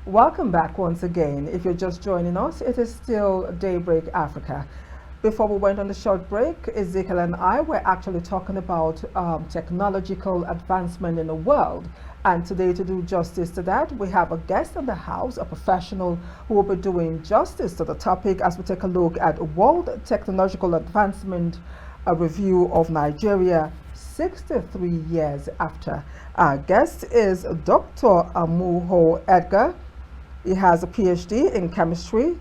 Welcome back once again. If you're just joining us, it is still Daybreak Africa. Before we went on the short break, Ezekiel and I were actually talking about technological advancement in the world. And today, to do justice to that, we have a guest in the house, a professional who will be doing justice to the topic as we take a look at World Technological Advancement, a review of Nigeria 63 years after. Our guest is Dr. Amuho Edgar. He has a PhD in chemistry.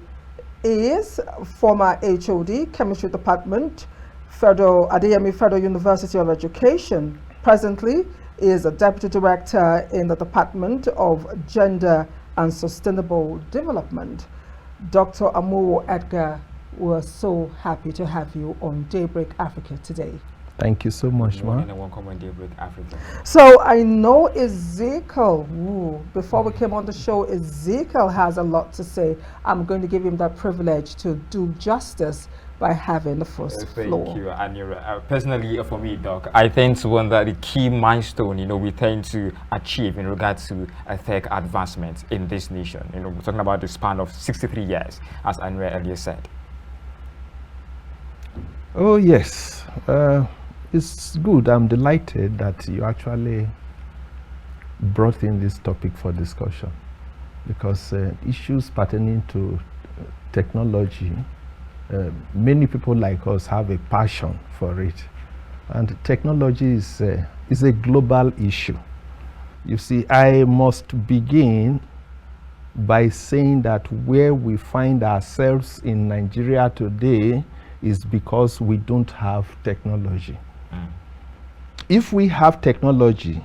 He is former HOD, Chemistry Department, Adeyemi Federal University of Education. Presently, he is a Deputy Director in the Department of Gender and Sustainable Development. Dr. Amuho Edgar, we're so happy to have you on Daybreak Africa today. Thank you so much, ma. And welcome on Daybreak Africa. So I know Ezekiel, before we came on the show, Ezekiel has a lot to say. I'm going to give him that privilege to do justice by having the first floor. Thank you, Anire. Personally, for me, Doc, I think one that the key milestone, we tend to achieve in regards to tech advancement in this nation. We're talking about the span of 63 years, as Anire earlier said. Oh, yes. It's good. I'm delighted that you actually brought in this topic for discussion, because issues pertaining to technology, many people like us have a passion for it, and technology is a global issue. You see, I must begin by saying that where we find ourselves in Nigeria today is because we don't have technology. If we have technology,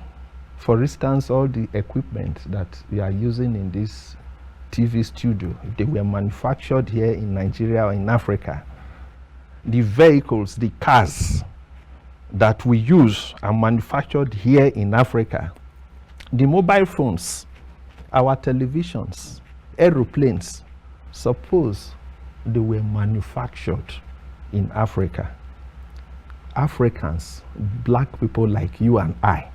for instance, all the equipment that we are using in this TV studio, if they were manufactured here in Nigeria or in Africa, the vehicles, the cars that we use are manufactured here in Africa. The mobile phones, our televisions, aeroplanes, suppose they were manufactured in Africa. Africans, black people like you and I,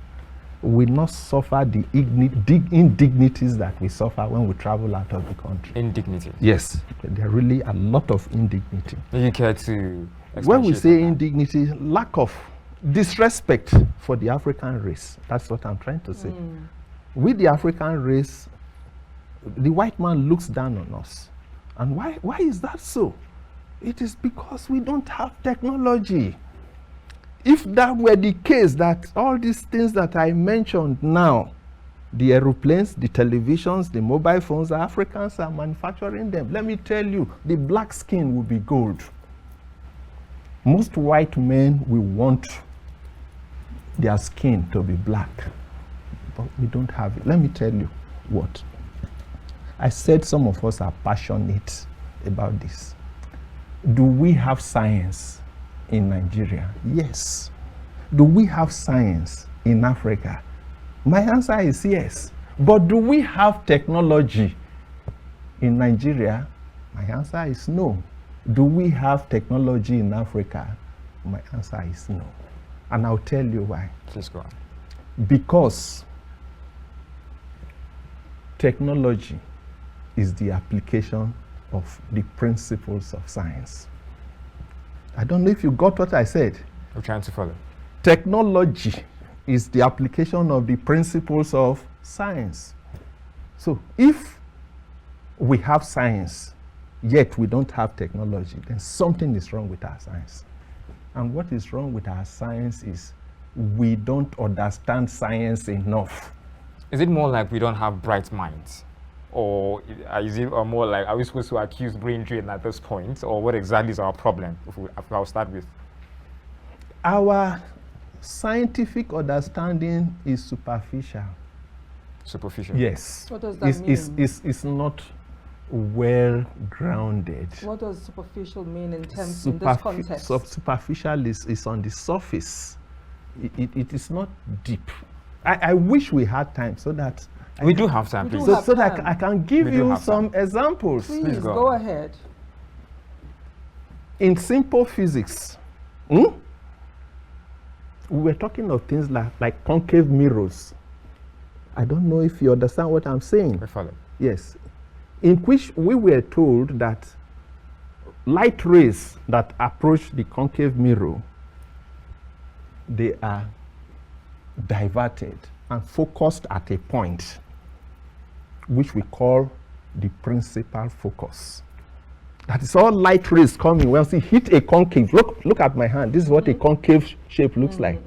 will not suffer the indignities that we suffer when we travel out of the country. Indignity? Yes, there are really a lot of indignity. Do you care to when we say indignity, lack of disrespect for the African race. That's what I'm trying to say. With the African race, the white man looks down on us. And why is that so? It is because we don't have technology. If that were the case, that all these things that I mentioned now, the aeroplanes, the televisions, the mobile phones, the Africans are manufacturing them. Let me tell you, the black skin will be gold. Most white men will want their skin to be black, but we don't have it. Let me tell you what. I said some of us are passionate about this. Do we have science in Nigeria? Yes. Do we have science in Africa? My answer is yes. But do we have technology in Nigeria? My answer is no. Do we have technology in Africa? My answer is no. And I'll tell you why. Please go on. Because technology is the application of the principles of science. I don't know if you got what I said. I'm trying to follow. Technology is the application of the principles of science. So if we have science, yet we don't have technology, then something is wrong with our science. And what is wrong with our science is we don't understand science enough. Is it more like we don't have bright minds? Or is it more like, are we supposed to accuse brain drain at this point? Or what exactly is our problem? If I'll start with. Our scientific understanding is superficial. Superficial? Yes. What does that mean? It's not well grounded. What does superficial mean in terms in this context? Superficial is on the surface. It is not deep. I wish we had time so that we do have time, please. So that I can give you some examples. Please go ahead. In simple physics, we were talking of things like concave mirrors. I don't know if you understand what I'm saying. I follow. Yes, in which we were told that light rays that approach the concave mirror, they are diverted and focused at a point which we call the principal focus. That is all light rays coming. Well, see, hit a concave. Look at my hand. This is what a concave shape looks like.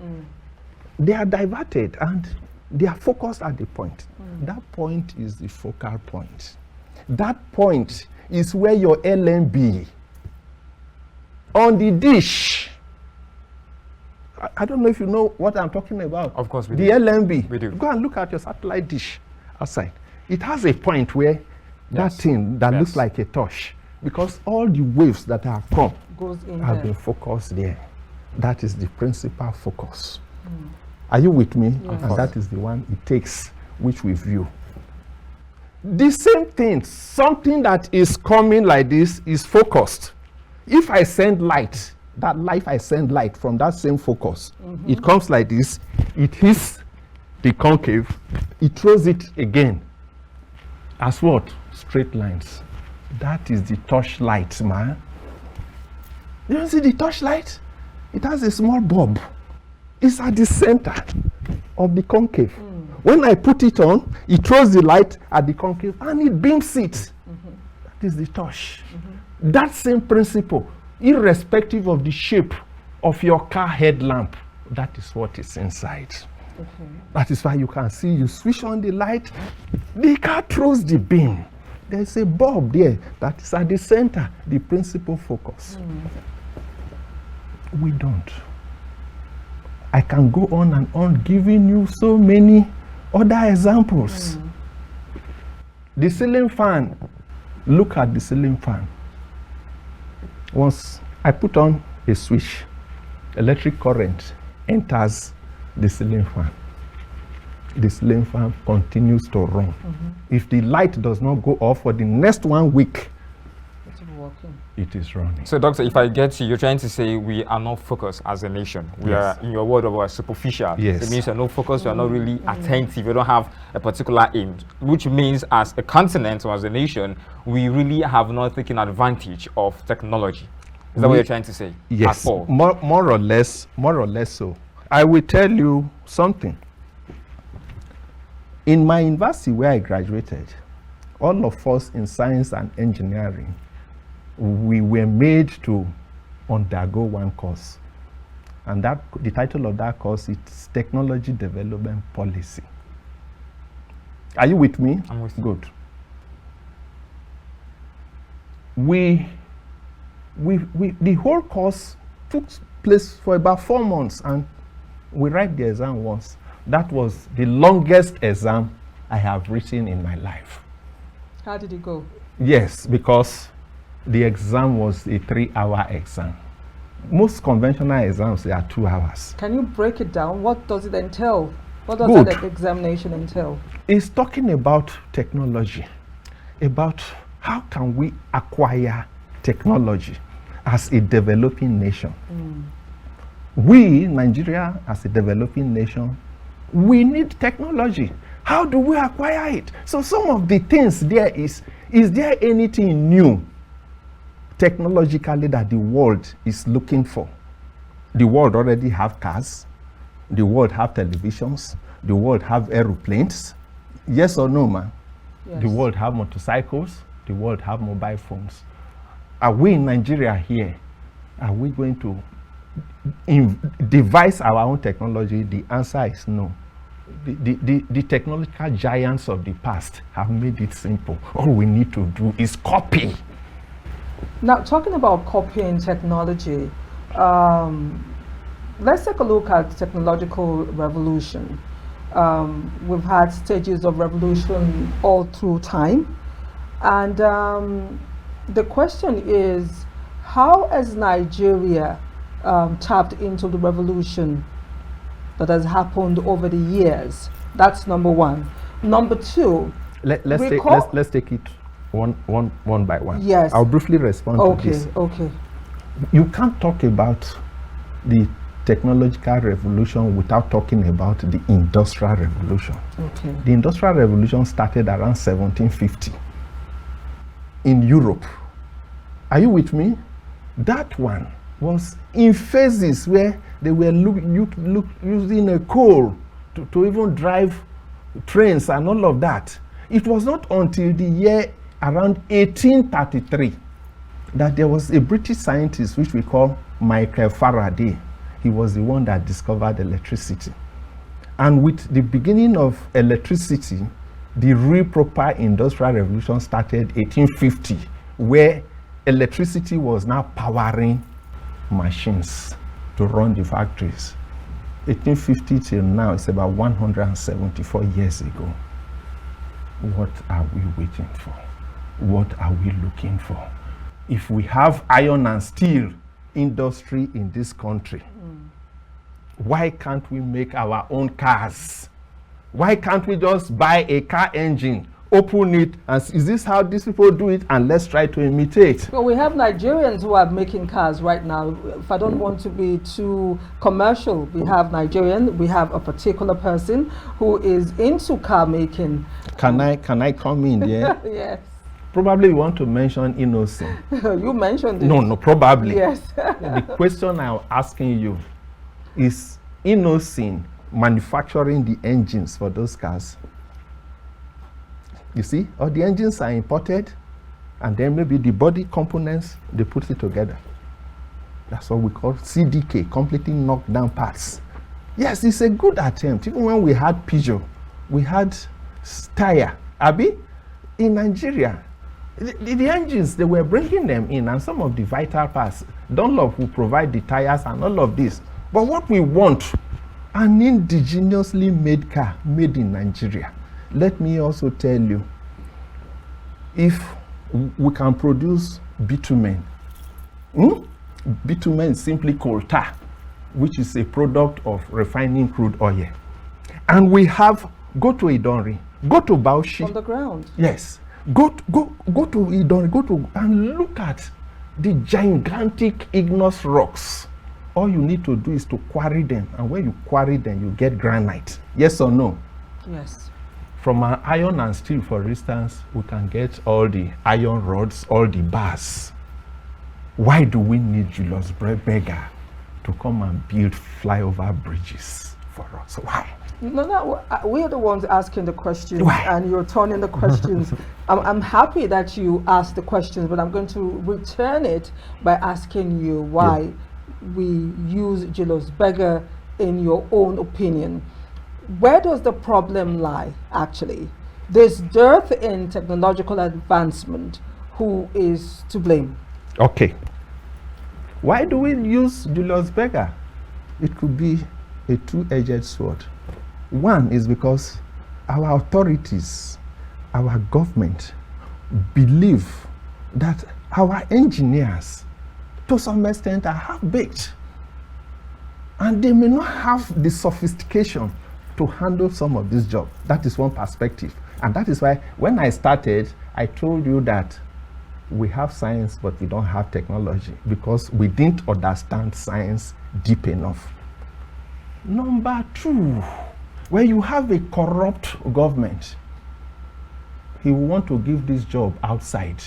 They are diverted and they are focused at the point. That point is the focal point. That point is where your LMB on the dish. I don't know if you know what I'm talking about. Of course we do. The LMB. We do. Go and look at your satellite dish outside. It has a point where that thing that looks like a touch, because all the waves that have come have been focused there. That is the principal focus. Are you with me? Yes. And that is the one it takes, which we view. The same thing, something that is coming like this is focused. If I send light, that light I send light from that same focus, it comes like this, it hits the concave, it throws it again as what? Straight lines. That is the torchlight, man. You don't see the torchlight? It has a small bulb. It's at the center of the concave. When I put it on, it throws the light at the concave and it beams it. That is the torch. That same principle, irrespective of the shape of your car headlamp, that is what is inside. That is why you can see, you switch on the light, the car throws the beam. There's a bulb there that is at the center, the principal focus. We don't. I can go on and on giving you so many other examples. The ceiling fan, look at the ceiling fan. Once I put on a switch, electric current enters the ceiling fan. The ceiling fan continues to run. If the light does not go off for the next 1 week, It's working. it is running. So, Doctor, if I get you, you're trying to say we are not focused as a nation. We are, in your word, about superficial. Yes. It means you're not focused, you're not really attentive, you don't have a particular aim, which means as a continent or as a nation, we really have not taken advantage of technology. Is that what you're trying to say? Yes, At all? more or less so. I will tell you something. In my university where I graduated, all of us in science and engineering, we were made to undergo one course. And that the title of that course is Technology Development Policy. Are you with me? I'm with you. Good. The whole course took place for about 4 months and we write the exam once. That was the longest exam I have written in my life. How did it go? Yes, because the exam was a 3-hour exam. Most conventional exams, they are 2 hours. Can you break it down? What does it entail? What does Good. that examination entail? It's talking about technology, about how can we acquire technology as a developing nation. We, Nigeria, as a developing nation, we need technology. How do we acquire it? So some of the things there is there anything new technologically that the world is looking for? The world already have cars. The world have televisions. The world have aeroplanes. Yes or no, man? Yes. The world have motorcycles. The world have mobile phones. Are we in Nigeria here? Are we going to devise our own technology? The answer is no. The technological giants of the past have made it simple. All we need to do is copy. Now, talking about copying technology, let's take a look at technological revolution. We've had stages of revolution all through time. And the question is, how has Nigeria tapped into the revolution that has happened over the years? That's number one. Number two, let's take it one by one. Yes. I'll briefly respond to this. Okay. You can't talk about the technological revolution without talking about the industrial revolution. Okay. The industrial revolution started around 1750 in Europe. Are you with me? That one was in phases where they were using a coal to even drive trains and all of that. It was not until the year around 1833 that there was a British scientist which we call Michael Faraday. He was the one that discovered electricity. And with the beginning of electricity, the real proper industrial revolution started 1850, where electricity was now powering machines to run the factories. 1850 till now, it's about 174 years ago. What are we waiting for? What are we looking for? If we have iron and steel industry in this country, why can't we make our own cars? Why can't we just buy a car engine, open it, and is this how these people do it? And let's try to imitate. Well, we have Nigerians who are making cars right now. If I don't want to be too commercial, we have Nigerian. We have a particular person who is into car making. Can I come in there? Yes. Probably you want to mention Innocent. You mentioned it. No, probably. Yes. The question I'm asking you is Innocent manufacturing the engines for those cars? You see, all the engines are imported, and then maybe the body components, they put it together. That's what we call CDK, completely knocked down parts. Yes, it's a good attempt. Even when we had Peugeot, we had Steyr, Abi, in Nigeria. The engines, they were bringing them in, and some of the vital parts, Dunlop will provide the tires and all of this. But what we want, an indigenously made car made in Nigeria. Let me also tell you, if we can produce bitumen, bitumen is simply coal tar, which is a product of refining crude oil. And we have, go to Idonri, go to Bauchi. On the ground. Yes. Go to Idonri, and look at the gigantic igneous rocks. All you need to do is to quarry them, and when you quarry them, you get granite. Yes or no? Yes. From our iron and steel, for instance, we can get all the iron rods, all the bars. Why do we need Julius Berger to come and build flyover bridges for us? Why? No, we're the ones asking the questions. Why? And you're turning the questions. I'm happy that you asked the questions, but I'm going to return it by asking you why we use Julius Berger in your own opinion. Where does the problem lie, actually? This dearth in technological advancement, who is to blame? Okay. Why do we use Julius Berger? It could be a two-edged sword. One is because our authorities, our government, believe that our engineers, to some extent, are half-baked. And they may not have the sophistication to handle some of this job. That is one perspective. And that is why when I started, I told you that we have science, but we don't have technology, because we didn't understand science deep enough. Number two, when you have a corrupt government, he will want to give this job outside,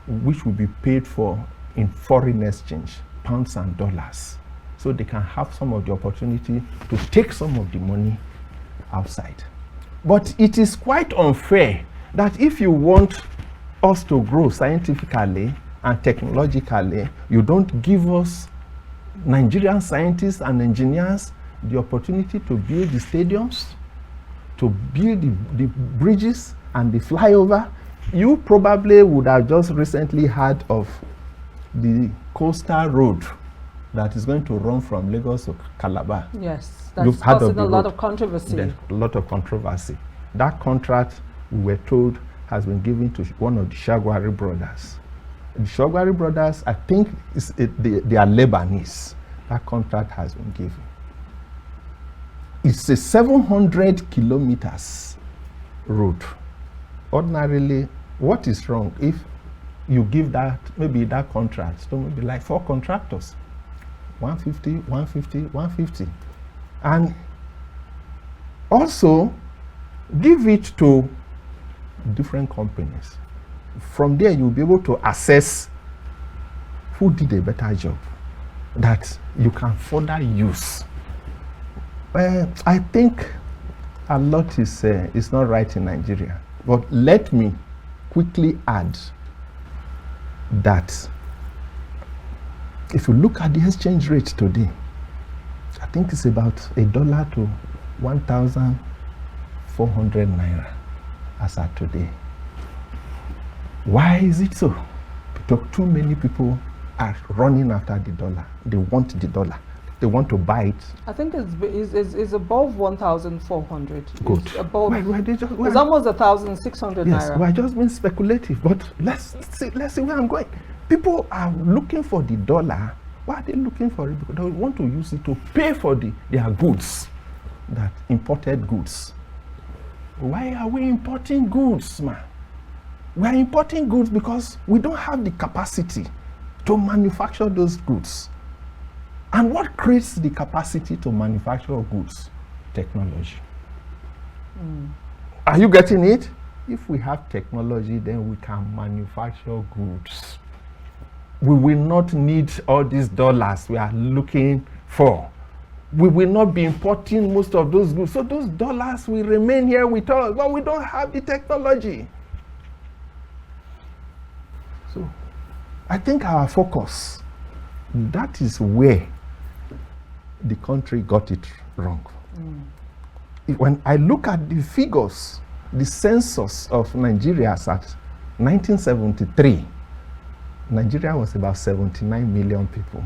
which will be paid for in foreign exchange, pounds and dollars, so they can have some of the opportunity to take some of the money outside. But it is quite unfair that if you want us to grow scientifically and technologically, you don't give us Nigerian scientists and engineers the opportunity to build the stadiums, to build the bridges and the flyover. You probably would have just recently heard of the coastal road that is going to run from Lagos to Calabar. Yes, that's causing a lot of controversy. There's a lot of controversy. That contract, we were told, has been given to one of the Shagwari brothers. The Shagwari brothers, I think they are Lebanese. That contract has been given. It's a 700 kilometers road. Ordinarily, what is wrong if you give that, maybe that contract to maybe like 4 contractors? 150, 150, 150. And also give it to different companies. From there, you'll be able to assess who did a better job that you can further use. I think a lot is not right in Nigeria. But let me quickly add that if you look at the exchange rate today, I think it's about $1 to 1,400 naira as at today. Why is it so? Because too many people are running after the dollar. They want the dollar. They want to buy it. I think it's above 1,400. Good. It's above. It's almost 1,600 yes, naira. we're just being speculative, but let's see where I'm going. People are looking for the dollar. Why are they looking for it? Because they want to use it to pay for their goods, that imported goods. Why are we importing goods, man? We are importing goods because we don't have the capacity to manufacture those goods. And what creates the capacity to manufacture goods? Technology. Are you getting it? If we have technology, then we can manufacture goods. We will not need all these dollars we are looking for. We will not be importing most of those goods. So those dollars will remain here with us, but we don't have the technology. So I think our focus, that is where the country got it wrong. When I look at the figures, the census of Nigeria at 1973, Nigeria was about 79 million people.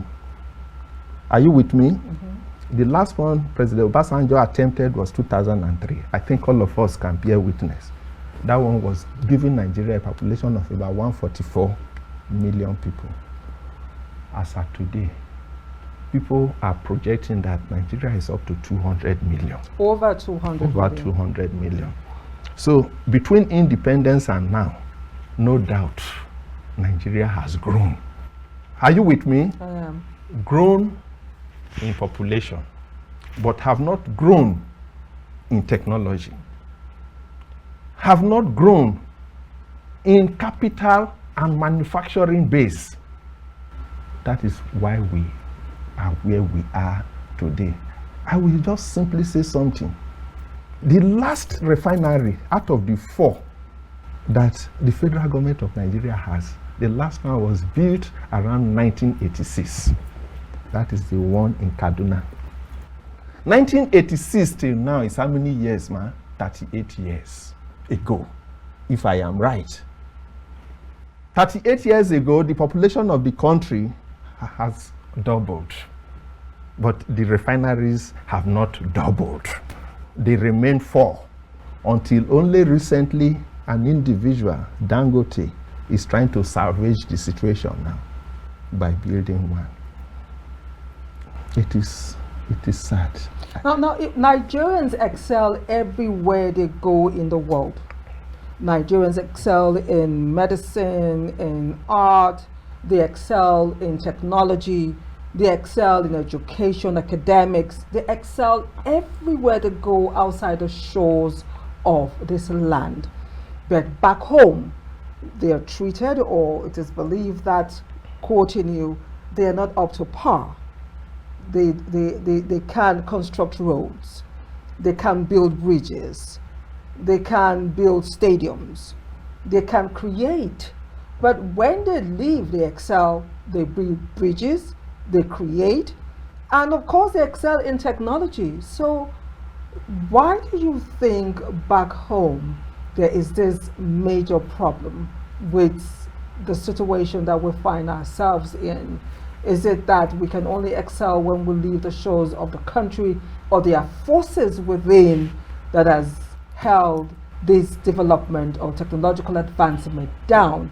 Are you with me? The last one President Obasanjo attempted was 2003. I think all of us can bear witness. That one was giving Nigeria a population of about 144 million people. As of today, people are projecting that Nigeria is up to 200 million. Over 200 Over million. 200 million. So between independence and now, no doubt, Nigeria has grown. Are you with me? I am. Grown in population, but have not grown in technology. Have not grown in capital and manufacturing base. That is why we are where we are today. I will just simply say something. The last refinery out of the 4 that the federal government of Nigeria has, the last one was built around 1986. That is the one in Kaduna. 1986 till now is how many years, man? 38 years ago, if I am right. 38 years ago, the population of the country has doubled, but the refineries have not doubled. They remain 4 until only recently an individual, Dangote, is trying to salvage the situation now by building one. It is sad. Now, if Nigerians excel everywhere they go in the world. Nigerians excel in medicine, in art, they excel in technology, they excel in education, academics, they excel everywhere they go outside the shores of this land. But back home, they are treated, or it is believed that, quoting you, they are not up to par. They can construct roads, they can build bridges, they can build stadiums, they can create. But when they leave, they excel. They build bridges, they create, and of course they excel in technology. So why do you think back home there is this major problem with the situation that we find ourselves in? Is it that we can only excel when we leave the shores of the country, or there are forces within that has held this development or technological advancement down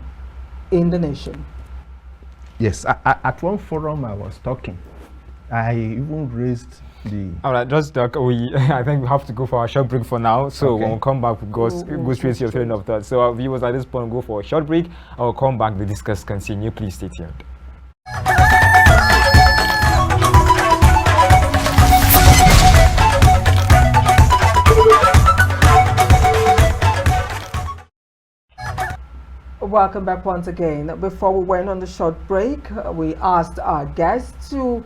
in the nation? Yes, at one forum I was talking, I even raised the... All right, just I think we have to go for a short break for now. So Okay. when we come back, we go straight to your train of thought. So our viewers at this point go for a short break. I will come back, the discuss continue. Please stay tuned. Welcome back once again. Before we went on the short break, we asked our guests to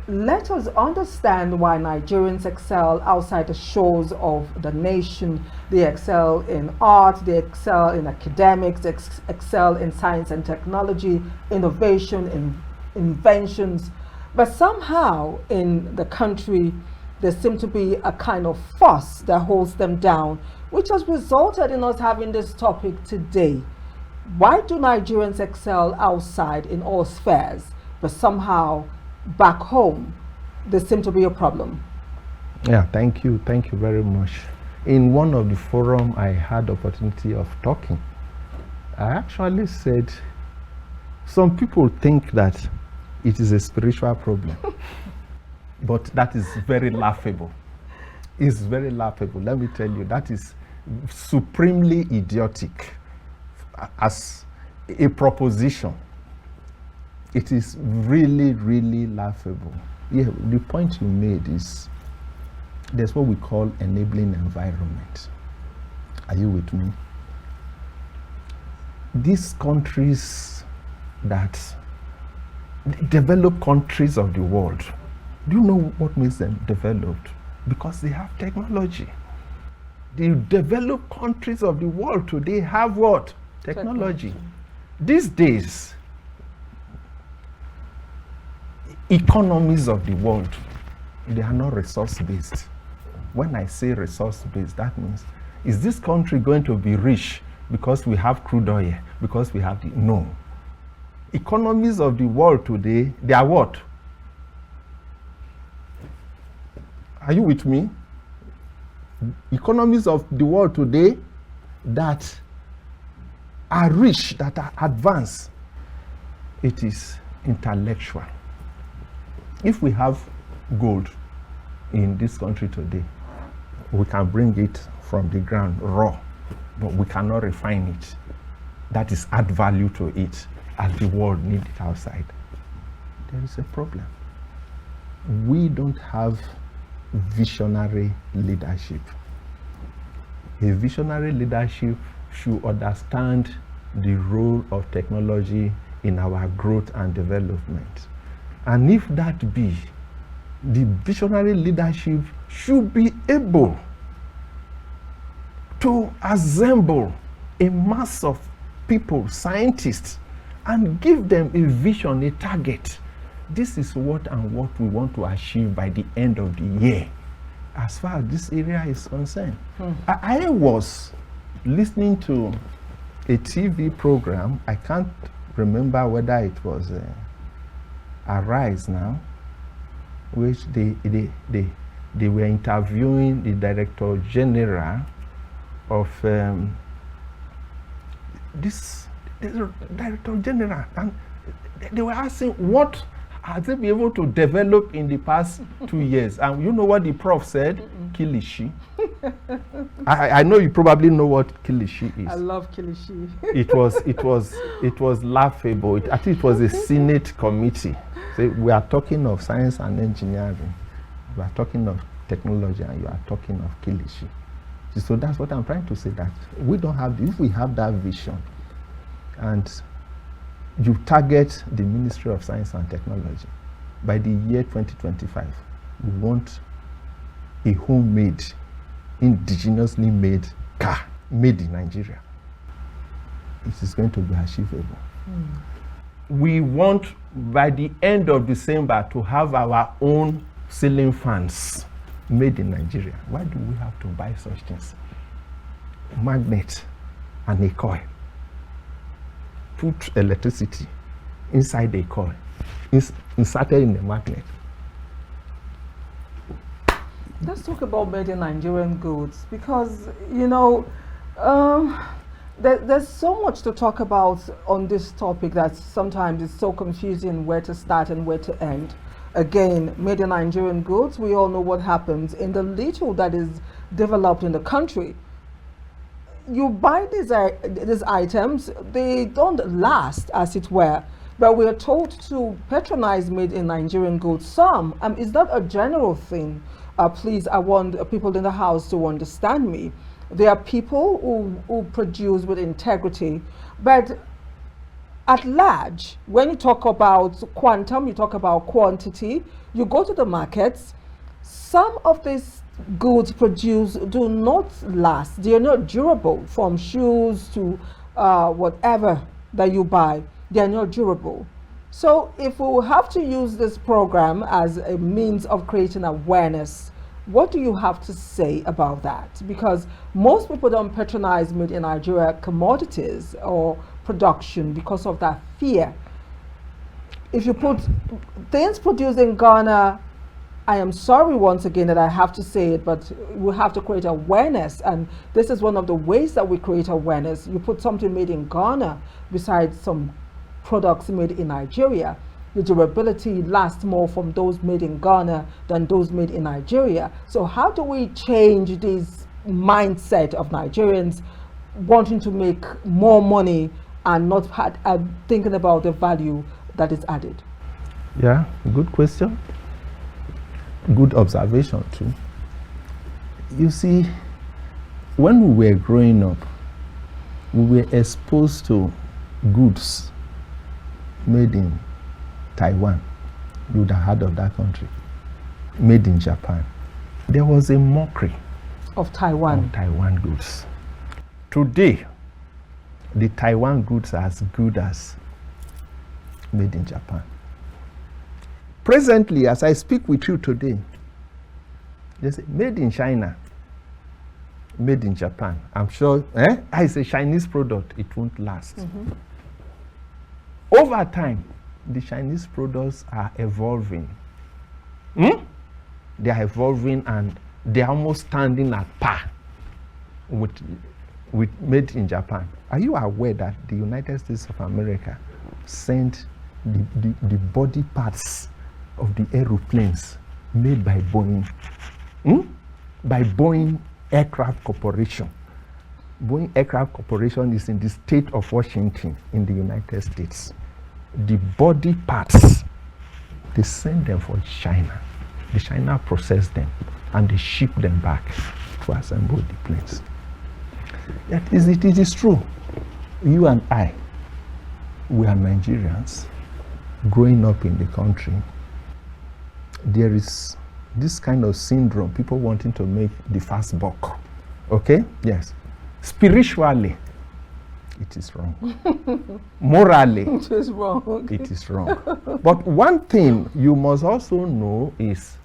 let us understand why Nigerians excel outside the shores of the nation. They excel in art, they excel in academics, they excel in science and technology, innovation, inventions. But somehow in the country, there seems to be a kind of fuss that holds them down, which has resulted in us having this topic today. Why do Nigerians excel outside in all spheres, but somehow back home there seems to be a problem? Yeah, thank you very much. In one of the forum I had opportunity of talking, I actually said some people think that it is a spiritual problem, but that is very laughable. It's very laughable. Let me tell you, that is supremely idiotic as a proposition. It is really, really laughable. Yeah, the point you made is there's what we call enabling environment. Are you with me? These countries that developed countries of the world, do you know what makes them developed? Because they have technology. The developed countries of the world today have what? Technology. These days, economies of the world, they are not resource-based. When I say resource-based, that means, is this country going to be rich because we have crude oil, because we have the... No. Economies of the world today, they are what? Are you with me? Economies of the world today that are rich, that are advanced, it is intellectual. If we have gold in this country today, we can bring it from the ground raw, but we cannot refine it. That is add value to it as the world needs it outside. There is a problem. We don't have visionary leadership. A visionary leadership should understand the role of technology in our growth and development. And if that be, the visionary leadership should be able to assemble a mass of people, scientists, and give them a vision, a target. This is what we want to achieve by the end of the year, as far as this area is concerned. I was listening to a TV program. I can't remember whether it was Arise now, which they were interviewing the Director General of this Director General, and they were asking what has they been able to develop in the past 2 years. And you know what the prof said? Kilishi. I know you probably know what Kilishi is. I love Kilishi. it was laughable. I think it was a Senate committee. So we are talking of science and engineering. We are talking of technology, and you are talking of Kilishi. So that's what I'm trying to say, that we don't have, if we have that vision, and you target the Ministry of Science and Technology, by the year 2025, we want a homemade, indigenously made car made in Nigeria. It is going to be achievable. We want, by the end of December, to have our own ceiling fans made in Nigeria. Why do we have to buy such things? Magnet and a coil. Put electricity inside the coil, inserted in the magnet. Let's talk about made in Nigerian goods, because you know there's so much to talk about on this topic that sometimes it's so confusing where to start and where to end. Again, made in Nigerian goods, we all know what happens in the little that is developed in the country. You buy these items, they don't last, as it were, but we are told to patronize made in Nigerian goods. Some, is that a general thing? Please, I want people in the house to understand me. There are people who produce with integrity, But at large, when you talk about quantum, you talk about quantity, you go to the markets, some of these goods produced do not last. They are not durable, from shoes to whatever that you buy. They are not durable. So if we have to use this program as a means of creating awareness, what do you have to say about that? Because most people don't patronize made in Nigeria commodities or production because of that fear. If you put things produced in Ghana, I am sorry once again that I have to say it, but we have to create awareness, and this is one of the ways that we create awareness. You put something made in Ghana besides some products made in Nigeria, the durability lasts more from those made in Ghana than those made in Nigeria. So how do we change this mindset of Nigerians wanting to make more money and not thinking about the value that is added? Yeah, good question. Good observation too. You see, when we were growing up, we were exposed to goods made in Taiwan. You would have heard of that country. Made in Japan. There was a mockery of Taiwan. Of Taiwan goods. Today, the Taiwan goods are as good as made in Japan. Presently, as I speak with you today, they say made in China, made in Japan. I'm sure, it's a Chinese product, it won't last. Mm-hmm. Over time, the Chinese products are evolving. They are evolving and they are almost standing at par with made in Japan. Are you aware that the United States of America sent the body parts of the aeroplanes made by Boeing? By Boeing Aircraft Corporation. Boeing Aircraft Corporation is in the state of Washington in the United States. The body parts, they send them for China. The China process them and they ship them back to assemble the planes. It is true. You and I, we are Nigerians growing up in the country. There is this kind of syndrome, people wanting to make the fast buck. Okay? Yes. Spiritually, it is wrong. Morally, it is wrong. It is wrong. But one thing you must also know is,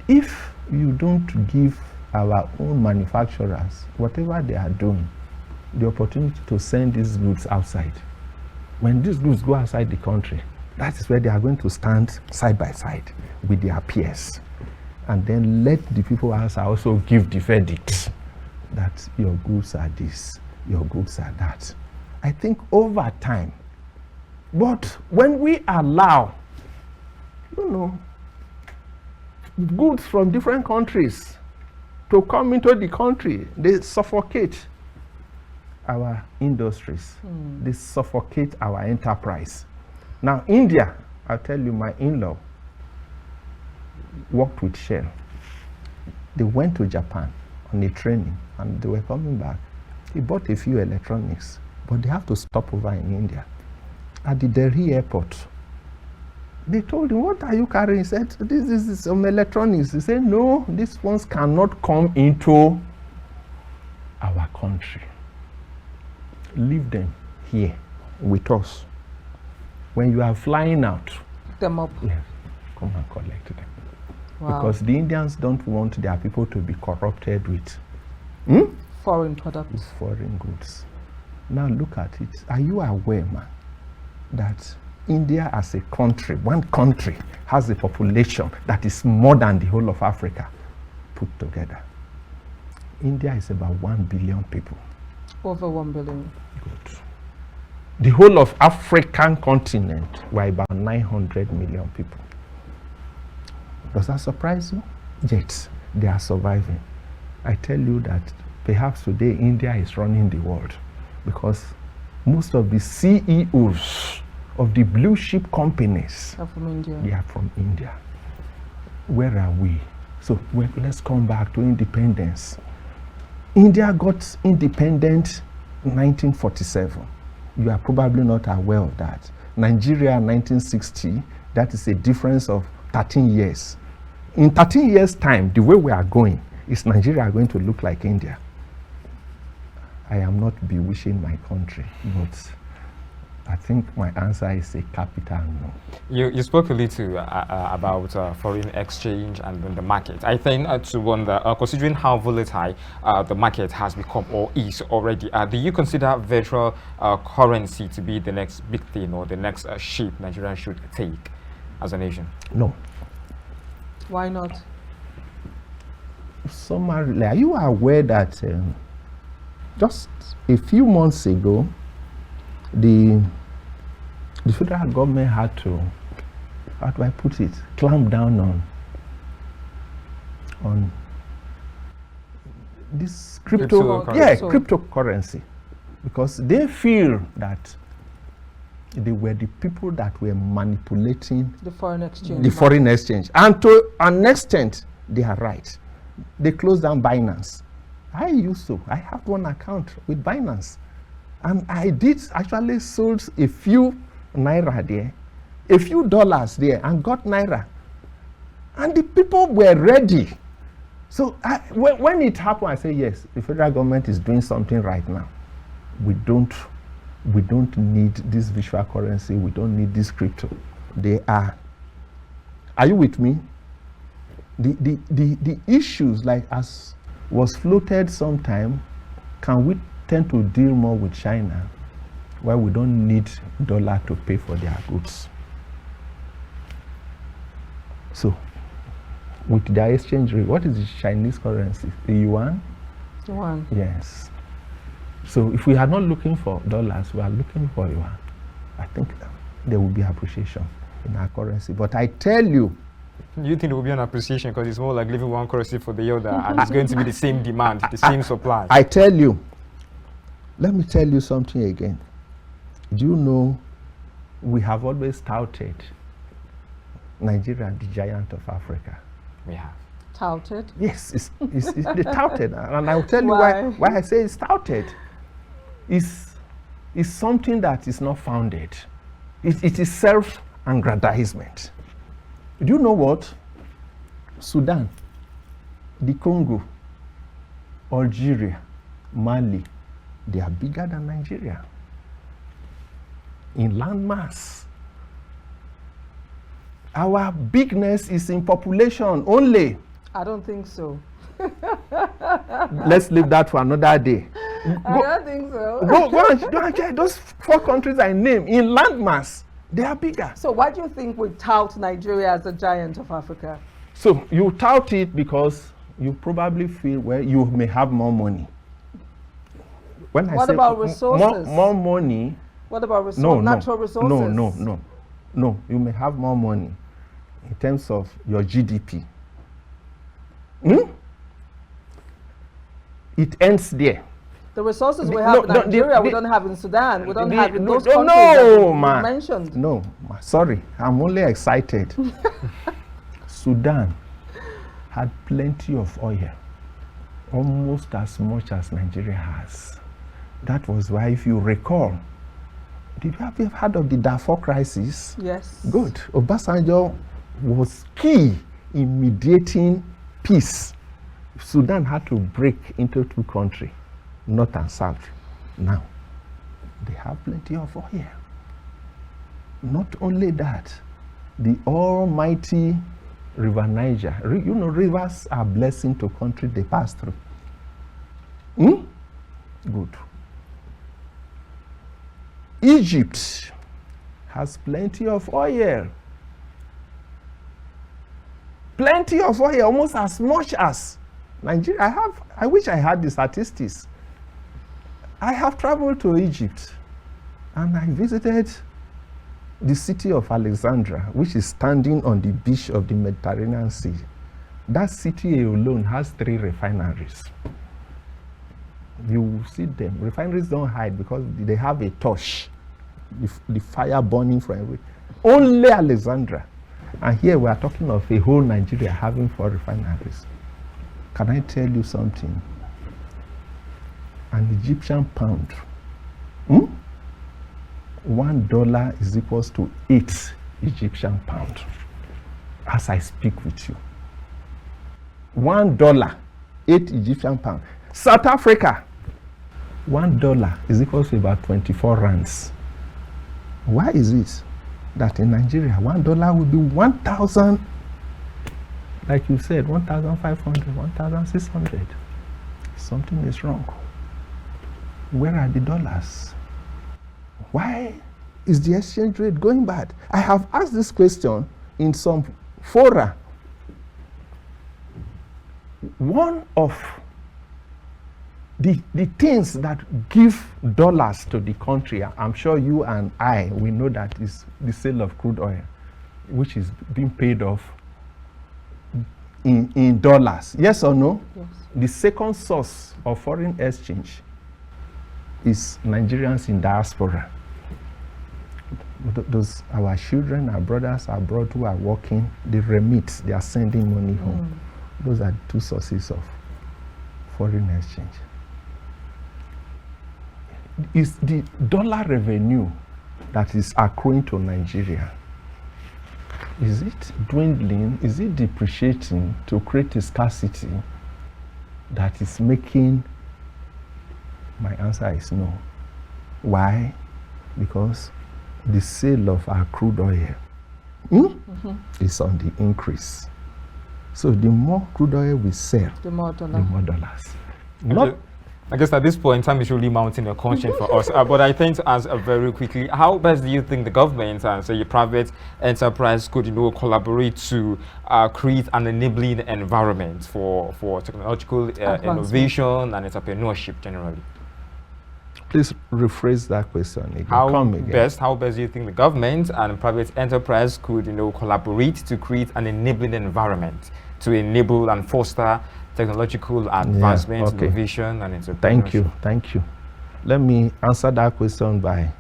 if you don't give our own manufacturers, whatever they are doing, the opportunity to send these goods outside, when these goods go outside the country, that is where they are going to stand side by side with their peers. And then let the people outside also give the verdict that your goods are this, your goods are that. I think over time, but when we allow, goods from different countries to come into the country, they suffocate our industries. They suffocate our enterprise. Now, India, I'll tell you, my in-law worked with Shell. They went to Japan on a training and they were coming back. He bought a few electronics, but they have to stop over in India. At the Delhi airport, they told him, "What are you carrying?" He said, "This is some electronics." He said, "No, these ones cannot come into our country. Leave them here with us. When you are flying out, pick them up. Yes, come and collect them." Wow. Because the Indians don't want their people to be corrupted with foreign products. with foreign goods. Now look at it. Are you aware, man, that India as a country, one country, has a population that is more than the whole of Africa put together? India is about 1 billion people. Over 1 billion. Good. The whole of African continent were about 900 million people. Does that surprise you? Yet they are surviving. I tell you that perhaps today India is running the world because most of the CEOs of the blue chip companies are from India. They are from India. Where are we? So let's come back to independence. India got independent 1947. You are probably not aware of that. Nigeria 1960, that is a difference of 13 years. In 13 years' time, the way we are going, is Nigeria going to look like India? I am not bewishing my country, but I think my answer is a capital no. You spoke a little about foreign exchange and then the market. I think to wonder, considering how volatile the market has become or is already, do you consider virtual currency to be the next big thing or the next shape Nigeria should take as a nation? No. Why not? Summarily, are you aware that just a few months ago, the federal government had to, how do I put it, clamp down on this cryptocurrency, because they feel that they were the people that were manipulating the foreign exchange. The foreign exchange, and to an extent, they are right. They closed down Binance. I used to. I have one account with Binance. And I did actually sold a few naira there, a few dollars there, and got naira. And the people were ready. So when it happened, I say, yes, the federal government is doing something right now. We don't need this virtual currency. We don't need this crypto. They are. Are you with me? The issues, like as was floated sometime, can we tend to deal more with China, where we don't need dollar to pay for their goods? So, with their exchange rate, what is the Chinese currency? The yuan? Yuan. Yes. So, if we are not looking for dollars, we are looking for yuan. I think there will be appreciation in our currency. But I tell you, you think there will be an appreciation because it's more like leaving one currency for the other, and it's going to be the same demand, the same supply? I tell you, let me tell you something again. Do you know we have always touted Nigeria, the giant of Africa? We have. Touted? Yes, it's they touted, and I'll tell you why I say it's touted. It's something that is not founded. It is self-aggrandizement. Do you know what? Sudan, the Congo, Algeria, Mali, they are bigger than Nigeria in land mass. Our bigness is in population only. I don't think so. Let's leave that for another day. I don't think so. Go and check those 4 countries I named in land mass. They are bigger. So why do you think we tout Nigeria as the giant of Africa? So you tout it because you probably feel, well, you may have more money. When I what say about resources? More money. What about natural resources? No, you may have more money in terms of your GDP. It ends there. The resources we have in Nigeria, we don't have in Sudan. We don't have in those countries that you mentioned. No, sorry, I'm only excited. Sudan had plenty of oil, almost as much as Nigeria has. That was why, if you recall, did you have heard of the Darfur crisis? Yes. Good. Obasanjo was key in mediating peace. Sudan had to break into 2 countries. North and South. Now, they have plenty of oil. Not only that, the almighty River Niger, you know, rivers are blessing to country they pass through. Good. Egypt has plenty of oil. Plenty of oil, almost as much as Nigeria. I wish I had the statistics. I have traveled to Egypt and I visited the city of Alexandria, which is standing on the beach of the Mediterranean Sea. That city alone has 3 refineries. You will see them. Refineries don't hide because they have a torch, the fire burning from everywhere. Only Alexandria. And here we are talking of a whole Nigeria having 4 refineries. Can I tell you something? An Egyptian pound $1 is equals to 8 Egyptian pound as I speak with you. $1, 8 Egyptian pound. South Africa, $1 is equals to about 24 rands. Why is it that in Nigeria $1 will be 1,000, like you said, 1,500, 1,600? Something is wrong. Where are the dollars? Why is the exchange rate going bad? I have asked this question in some fora. One of the things that give dollars to the country, I'm sure you and I, we know that is the sale of crude oil, which is being paid off in dollars. Yes or no? Yes. The second source of foreign exchange is Nigerians in diaspora. Those our children, our brothers abroad who are working, they remit, they are sending money home. Those are two sources of foreign exchange. Is the dollar revenue that is accruing to Nigeria, is it dwindling? Is it depreciating to create a scarcity that is making? My answer is no. Why? Because the sale of our crude oil is on the increase. So the more crude oil we sell, the more dollars. I guess at this point, time is really mounting a conscience for us. But I think to answer very quickly, how best do you think the government and say your private enterprise could, collaborate to create an enabling environment for technological innovation and entrepreneurship generally? Please rephrase that question again. How best do you think the government and private enterprise could, collaborate to create an enabling environment to enable and foster technological advancement, innovation, and entrepreneurship? Thank you. Let me answer that question by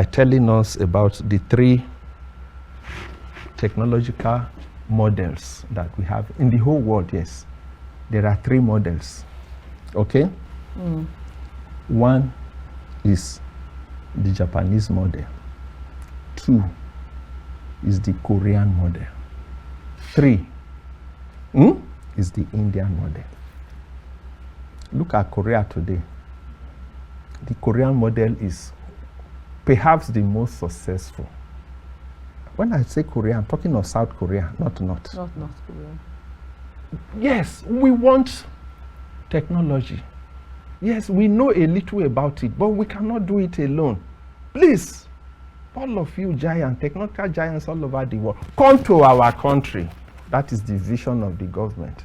telling us about the 3 technological models that we have in the whole world. Yes, there are 3 models. Okay. One is the Japanese model. 2 is the Korean model. 3 is the Indian model. Look at Korea today. The Korean model is perhaps the most successful. When I say Korea, I'm talking of South Korea, not North. Not North Korea. Yes, we want technology. Yes, we know a little about it, but we cannot do it alone. Please, all of you technological giants all over the world, come to our country. That is the vision of the government.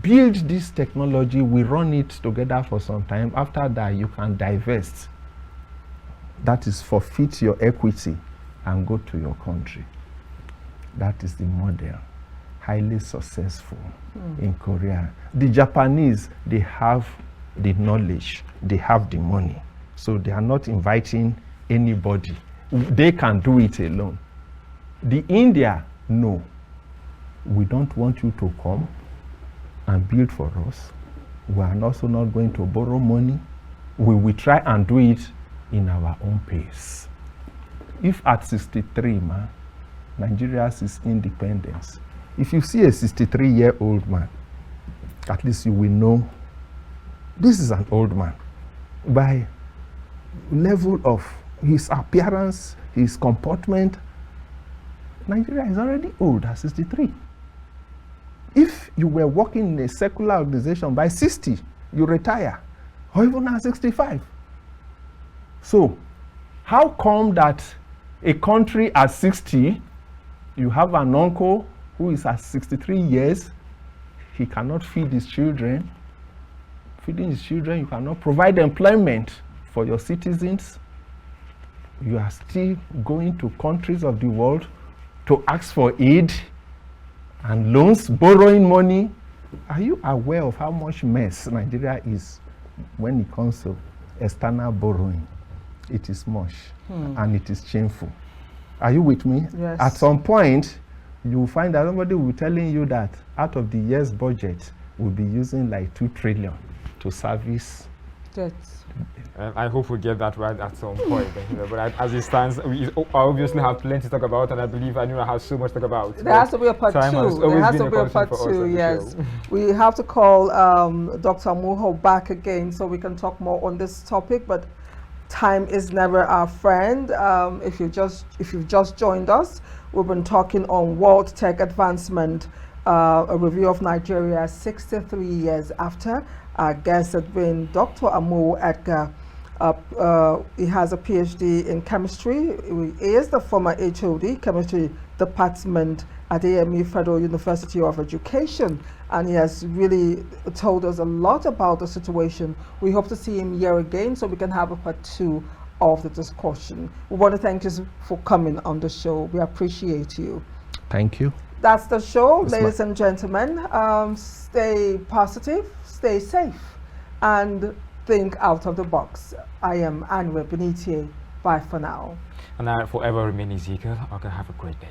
Build this technology, we run it together for some time. After that, you can divest. That is forfeit your equity and go to your country. That is the model. Highly successful in Korea. The Japanese, they have the knowledge, they have the money. So they are not inviting anybody. They can do it alone. The India, no. We don't want you to come and build for us. We are also not going to borrow money. We will try and do it in our own pace. If at 63, Nigeria sees independence, if you see a 63-year-old man, at least you will know this is an old man. By level of his appearance, his comportment, Nigeria is already old at 63. If you were working in a secular organization by 60, you retire, or even at 65. So, how come that a country at 60, you have an uncle who is at 63 years, he cannot feed his children. Feeding his children, you cannot provide employment for your citizens. You are still going to countries of the world to ask for aid and loans, borrowing money. Are you aware of how much mess Nigeria is when it comes to external borrowing? It is much and it is shameful. Are you with me? Yes. At some point, you will find that somebody will be telling you that out of the year's budget, we'll be using like 2 trillion to service Yes. I hope we get that right at some point. But as it stands, we obviously have plenty to talk about, and I believe Anire has so much to talk about. There has to be a part Time has two. There always has been to a be a concern part for us two. on the Yes, show. we have to call Dr. Amuho back again so we can talk more on this topic. But time is never our friend. If you've just joined us, we've been talking on World Tech Advancement, a review of Nigeria 63 years after. Our guest has been Dr. Amuho Edgar. He has a PhD in chemistry. He is the former HOD, chemistry department at AME Federal University of Education, and he has really told us a lot about the situation. We hope to see him here again so we can have a part two of the discussion. We want to thank you for coming on the show. We appreciate you. Thank you. That's the show, ladies and gentlemen. Stay positive, stay safe, and think out of the box. I am Anire Binitie. Bye for now. And I forever remain Ezekiel. Okay, have a great day.